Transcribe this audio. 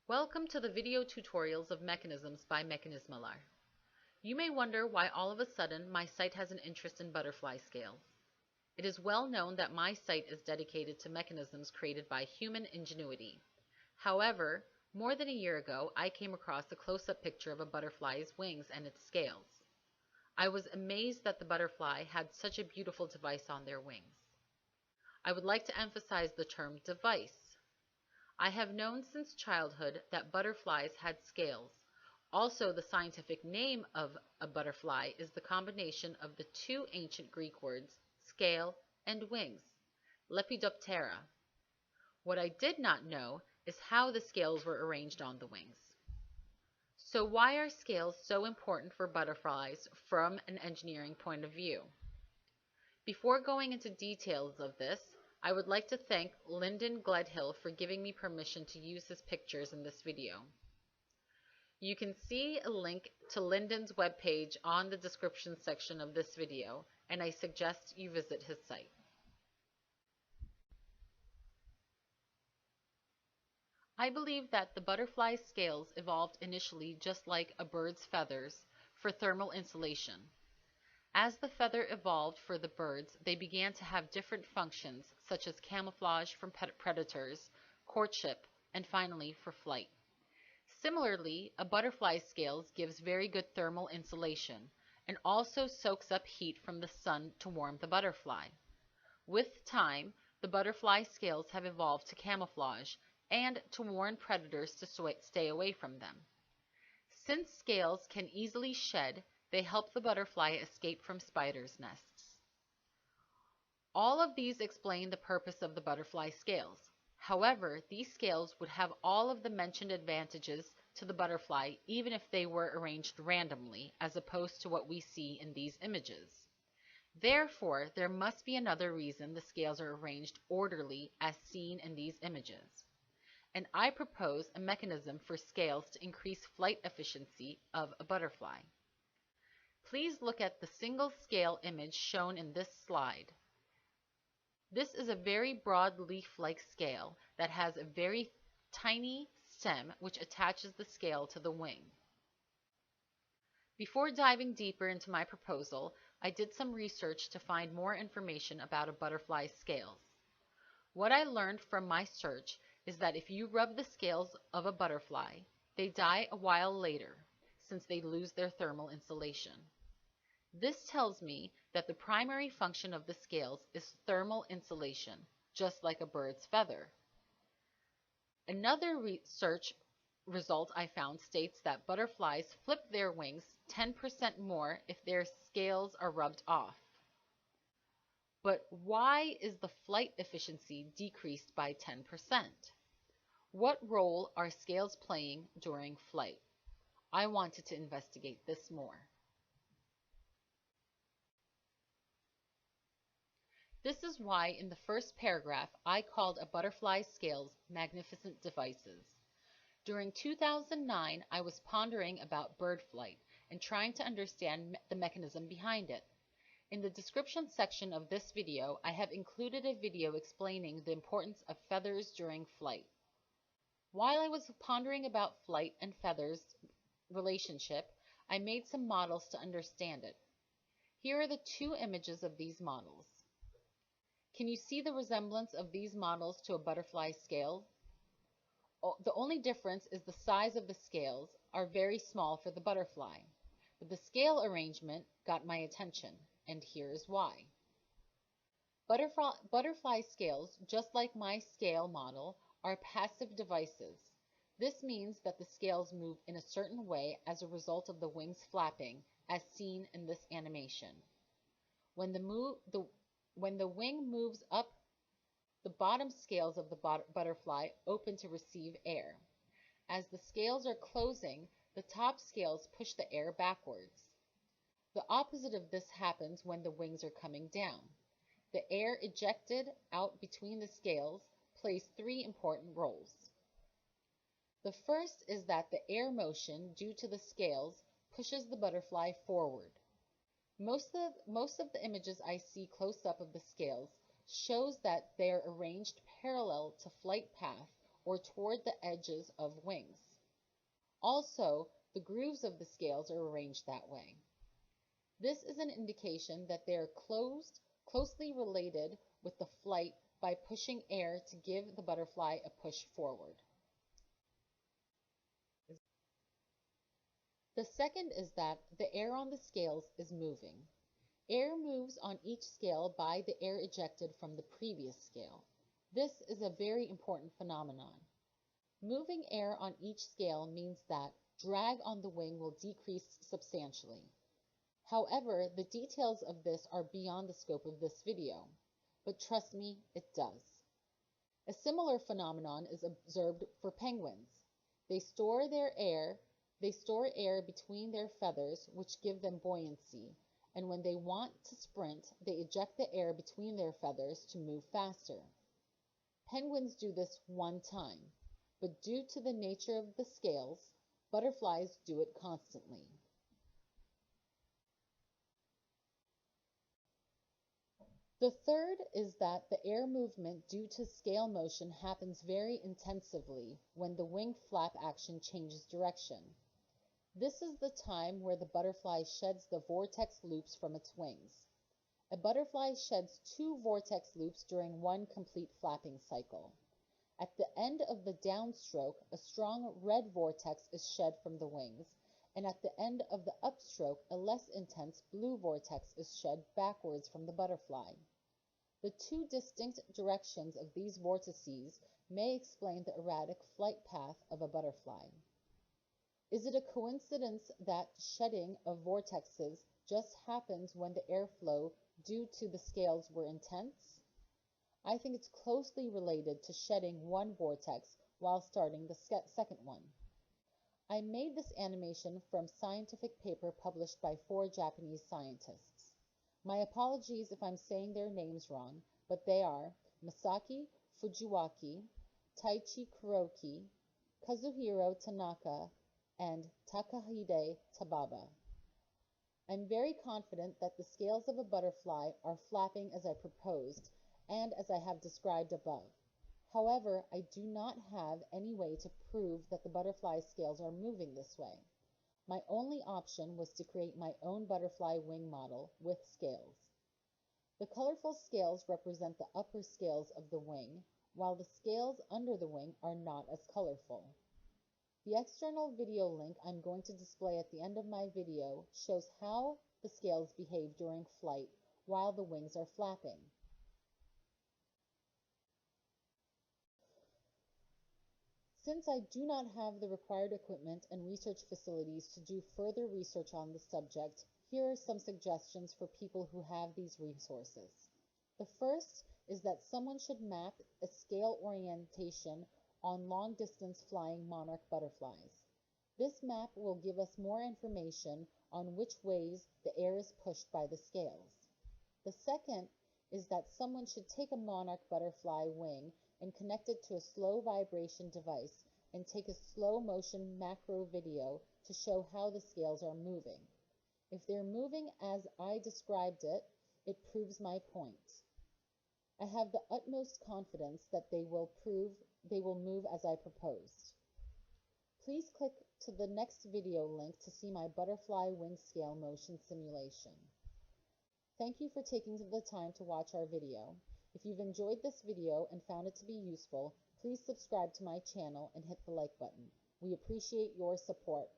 Welcome to the video tutorials of mechanisms by mekanizmalar. You may wonder why all of a sudden my site has an interest in butterfly scales. It is well known that my site is dedicated to mechanisms created by human ingenuity. However, more than a year ago I came across a close-up picture of a butterfly's wings and its scales. I was amazed that the butterfly had such a beautiful device on their wings. I would like to emphasize the term device. I have known since childhood that butterflies had scales. Also, the scientific name of a butterfly is the combination of the two ancient Greek words scale and wings, lepidoptera. What I did not know is how the scales were arranged on the wings. So why are scales so important for butterflies from an engineering point of view? Before going into details of this, I would like to thank Lyndon Gledhill for giving me permission to use his pictures in this video. You can see a link to Lyndon's webpage on the description section of this video, and I suggest you visit his site. I believe that the butterfly's scales evolved initially just like a bird's feathers for thermal insulation. As the feather evolved for the birds, they began to have different functions, such as camouflage from predators, courtship, and finally for flight. Similarly, a butterfly's scales gives very good thermal insulation and also soaks up heat from the sun to warm the butterfly. With time, the butterfly scales have evolved to camouflage and to warn predators to stay away from them. Since scales can easily shed, they help the butterfly escape from spiders' nests. All of these explain the purpose of the butterfly scales. However, these scales would have all of the mentioned advantages to the butterfly even if they were arranged randomly, as opposed to what we see in these images. Therefore, there must be another reason the scales are arranged orderly as seen in these images. And I propose a mechanism for scales to increase flight efficiency of a butterfly. Please look at the single scale image shown in this slide. This is a very broad leaf-like scale that has a very tiny stem which attaches the scale to the wing. Before diving deeper into my proposal, I did some research to find more information about a butterfly's scales. What I learned from my search is that if you rub the scales of a butterfly, they die a while later, since they lose their thermal insulation. This tells me that the primary function of the scales is thermal insulation, just like a bird's feather. Another research result I found states that butterflies flip their wings 10% more if their scales are rubbed off. But why is the flight efficiency decreased by 10%? What role are scales playing during flight? I wanted to investigate this more. This is why in the first paragraph I called a butterfly's scales magnificent devices. During 2009, I was pondering about bird flight and trying to understand the mechanism behind it. In the description section of this video, I have included a video explaining the importance of feathers during flight. While I was pondering about flight and feathers relationship, I made some models to understand it. Here are the two images of these models. Can you see the resemblance of these models to a butterfly scale? The only difference is the size of the scales are very small for the butterfly, but the scale arrangement got my attention, and here is why. Butterfly scales, just like my scale model, are passive devices. This means that the scales move in a certain way as a result of the wings flapping, as seen in this animation. When the wing moves up, the bottom scales of the butterfly open to receive air. As the scales are closing, the top scales push the air backwards. The opposite of this happens when the wings are coming down. The air ejected out between the scales plays three important roles. The first is that the air motion due to the scales pushes the butterfly forward. Most of the images I see close up of the scales shows that they are arranged parallel to flight path or toward the edges of wings. Also, the grooves of the scales are arranged that way. This is an indication that they are closely related with the flight by pushing air to give the butterfly a push forward. The second is that the air on the scales is moving. Air moves on each scale by the air ejected from the previous scale. This is a very important phenomenon. Moving air on each scale means that drag on the wing will decrease substantially. However, the details of this are beyond the scope of this video, but trust me, it does. A similar phenomenon is observed for penguins. They store air between their feathers, which give them buoyancy, and when they want to sprint, they eject the air between their feathers to move faster. Penguins do this one time, but due to the nature of the scales, butterflies do it constantly. The third is that the air movement due to scale motion happens very intensively when the wing flap action changes direction. This is the time where the butterfly sheds the vortex loops from its wings. A butterfly sheds 2 vortex loops during one complete flapping cycle. At the end of the downstroke, a strong red vortex is shed from the wings, and at the end of the upstroke, a less intense blue vortex is shed backwards from the butterfly. The 2 distinct directions of these vortices may explain the erratic flight path of a butterfly. Is it a coincidence that shedding of vortexes just happens when the airflow due to the scales were intense? I think it's closely related to shedding one vortex while starting the second one. I made this animation from scientific paper published by 4 Japanese scientists. My apologies if I'm saying their names wrong, but they are Masaki Fujiwaki, Taichi Kuroki, Kazuhiro Tanaka, and Takahide Tababa. I'm very confident that the scales of a butterfly are flapping as I proposed and as I have described above. However, I do not have any way to prove that the butterfly scales are moving this way. My only option was to create my own butterfly wing model with scales. The colorful scales represent the upper scales of the wing, while the scales under the wing are not as colorful. The external video link I'm going to display at the end of my video shows how the scales behave during flight while the wings are flapping. Since I do not have the required equipment and research facilities to do further research on the subject, here are some suggestions for people who have these resources. The first is that someone should map a scale orientation on long-distance flying monarch butterflies. This map will give us more information on which ways the air is pushed by the scales. The second is that someone should take a monarch butterfly wing and connect it to a slow vibration device and take a slow motion macro video to show how the scales are moving. If they're moving as I described it, it proves my point. I have the utmost confidence that they will move as I proposed. Please click to the next video link to see my butterfly wing scale motion simulation. Thank you for taking the time to watch our video. If you've enjoyed this video and found it to be useful, please subscribe to my channel and hit the like button. We appreciate your support.